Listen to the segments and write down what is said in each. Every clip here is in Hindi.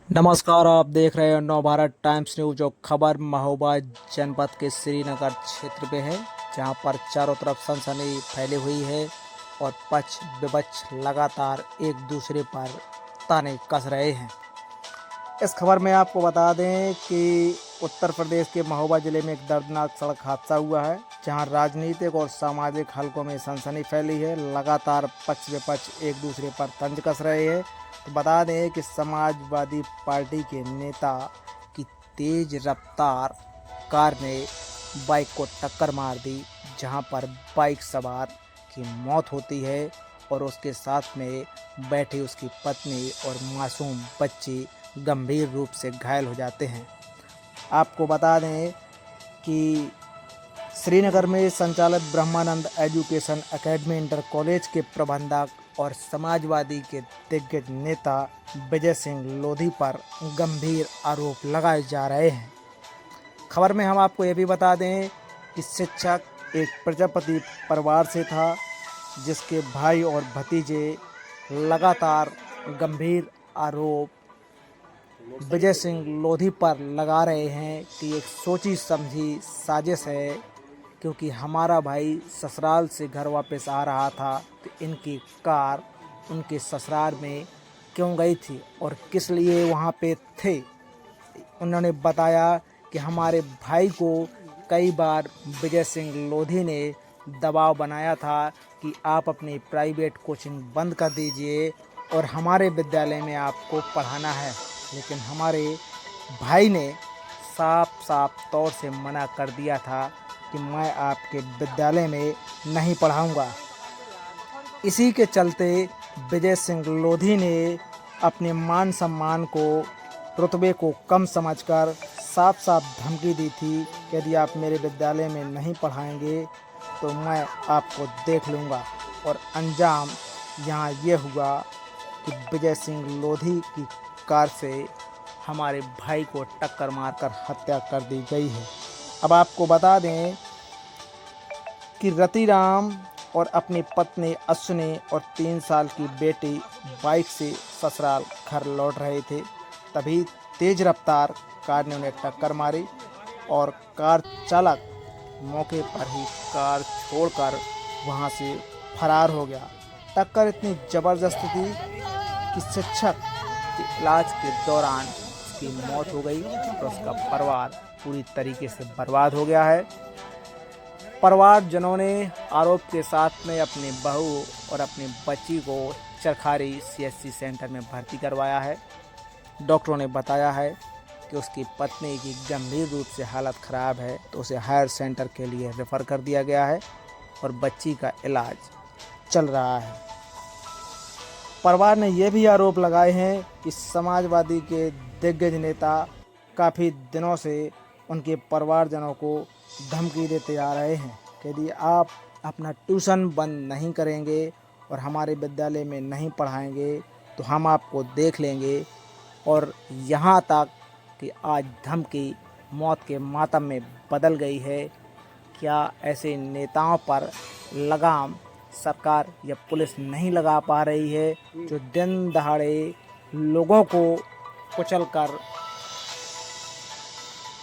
नमस्कार, आप देख रहे हैं नवभारत टाइम्स न्यूज। जो खबर महोबा जनपद के श्रीनगर क्षेत्र में है, जहां पर चारों तरफ सनसनी फैली हुई है और पक्ष विपक्ष लगातार एक दूसरे पर ताने कस रहे हैं। इस खबर में आपको बता दें कि उत्तर प्रदेश के महोबा जिले में एक दर्दनाक सड़क हादसा हुआ है, जहां राजनीतिक और सामाजिक हलकों में सनसनी फैली है। लगातार पक्ष विपक्ष एक दूसरे पर तंज कस रहे हैं। तो बता दें कि समाजवादी पार्टी के नेता की तेज रफ्तार कार ने बाइक को टक्कर मार दी, जहां पर बाइक सवार की मौत होती है और उसके साथ में बैठी उसकी पत्नी और मासूम बच्ची गंभीर रूप से घायल हो जाते हैं। आपको बता दें कि श्रीनगर में संचालित ब्रह्मानंद एजुकेशन एकेडमी इंटर कॉलेज के प्रबंधक और समाजवादी के दिग्गज नेता विजय सिंह लोधी पर गंभीर आरोप लगाए जा रहे हैं। खबर में हम आपको ये भी बता दें कि शिक्षक एक प्रजापति परिवार से था, जिसके भाई और भतीजे लगातार गंभीर आरोप विजय सिंह लोधी पर लगा रहे हैं कि एक सोची समझी साजिश है, क्योंकि हमारा भाई ससुराल से घर वापस आ रहा था तो इनकी कार उनके ससुराल में क्यों गई थी और किस लिए वहाँ पे थे। उन्होंने बताया कि हमारे भाई को कई बार विजय सिंह लोधी ने दबाव बनाया था कि आप अपनी प्राइवेट कोचिंग बंद कर दीजिए और हमारे विद्यालय में आपको पढ़ाना है, लेकिन हमारे भाई ने साफ तौर से मना कर दिया था कि मैं आपके विद्यालय में नहीं पढ़ाऊंगा। इसी के चलते विजय सिंह लोधी ने अपने मान सम्मान को, रुतबे को कम समझकर साफ धमकी दी थी कि यदि आप मेरे विद्यालय में नहीं पढ़ाएंगे तो मैं आपको देख लूँगा। और अंजाम यहाँ ये हुआ कि विजय सिंह लोधी की कार से हमारे भाई को टक्कर मारकर हत्या कर दी गई है। अब आपको बता दें कि रतिराम और अपनी पत्नी अश्विनी और 3 साल की बेटी बाइक से ससुराल घर लौट रहे थे, तभी तेज रफ्तार कार ने उन्हें टक्कर मारी और कार चालक मौके पर ही कार छोड़कर वहां से फरार हो गया। टक्कर इतनी ज़बरदस्त थी कि शिक्षक के इलाज के दौरान उसकी मौत हो गई और उसका परिवार पूरी तरीके से बर्बाद हो गया है। परिवारजनों ने आरोप के साथ में अपनी बहू और अपनी बच्ची को चरखारी CHC सेंटर में भर्ती करवाया है। डॉक्टरों ने बताया है कि उसकी पत्नी की गंभीर रूप से हालत ख़राब है, तो उसे हायर सेंटर के लिए रेफ़र कर दिया गया है और बच्ची का इलाज चल रहा है। परिवार ने यह भी आरोप लगाए हैं कि समाजवादी के दिग्गज नेता काफ़ी दिनों से उनके परिवारजनों को धमकी देते आ रहे हैं कि यदि आप अपना ट्यूशन बंद नहीं करेंगे और हमारे विद्यालय में नहीं पढ़ाएंगे तो हम आपको देख लेंगे। और यहाँ तक कि आज धमकी मौत के मातम में बदल गई है। क्या ऐसे नेताओं पर लगाम सरकार या पुलिस नहीं लगा पा रही है, जो दिन दहाड़े लोगों को कुचलकर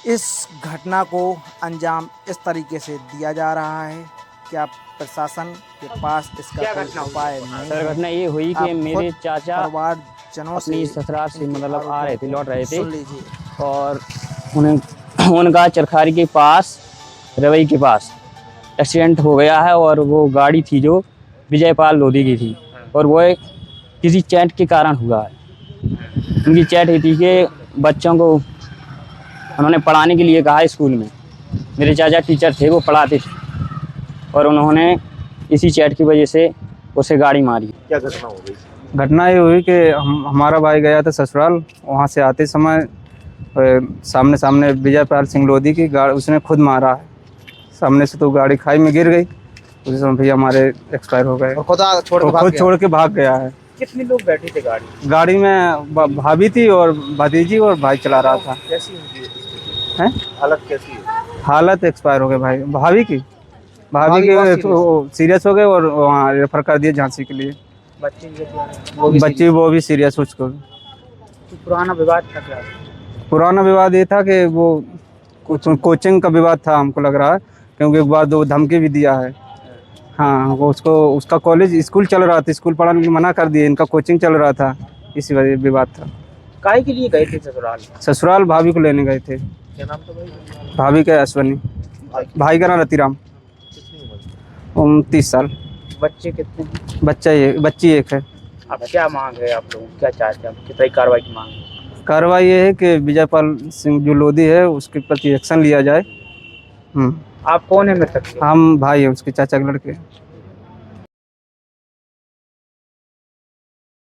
इस घटना को अंजाम इस तरीके से दिया जा रहा है? क्या प्रशासन के पास इसका कोई उपाय नहीं सर, है? घटना ये हुई कि मेरे चाचा परिवारजनों से अपनी ससुराल से मतलब आ रहे थे, लौट रहे थे, सुन लीजिए। और उनका चरखारी के पास, रवई के पास एक्सीडेंट हो गया है। और वो गाड़ी थी जो विजयपाल लोधी की थी, और वो किसी चैट के कारण हुआ है। उनकी चैट ये थी कि बच्चों को उन्होंने पढ़ाने के लिए कहा स्कूल में। मेरे चाचा टीचर थे, वो पढ़ाते थे, और उन्होंने इसी चैट की वजह से उसे गाड़ी मारी। क्या घटना हो गई? घटना ये हुई कि हमारा भाई गया था ससुराल। वहाँ से आते समय सामने विजयपाल सिंह लोधी की गाड़ी उसने खुद मारा है सामने से, तो गाड़ी खाई में गिर गई। उसी समय भैया हमारे एक्सपायर हो गए। खुद छोड़ के भाग गया है। कितने लोग बैठे थे गाड़ी में? भाभी थी और भतीजी और भाई चला रहा था। कैसी उनकी हैं? हालत कैसी है? हालत एक्सपायर हो गए भाई। भाभी की सीरियस हो गए और वहाँ रेफर कर दिए झांसी के लिए। बच्ची वो भी सीरियस हो चुके। तो पुराना विवाद था क्या? पुराना विवाद ये था कि वो कुछ कोचिंग का विवाद था, हमको लग रहा है, क्योंकि एक बार दो धमकी भी दिया है। हाँ, वो उसको उसका कॉलेज स्कूल चल रहा था, स्कूल पढ़ाने की मना कर दिए, इनका कोचिंग चल रहा था, इसी वजह विवाद था। काय के लिए गए थे ससुराल? ससुराल भाभी को लेने गए थे। क्या नाम था भाई? भाभी का अश्वनी, भाई का नाम रतिराम। कितनी उम्र? 30 साल। बच्चे कितने हैं? बच्ची एक है। अब क्या मांग है आप लोग, क्या चाहते हैं, कितनी कार्रवाई की मांग है? कार्रवाई ये है कि विजयपाल सिंह जो लोधी है उसके प्रति एक्शन लिया जाए। आप कौन है मृतक के? हम भाई हैं उसके, चाचा के लड़के।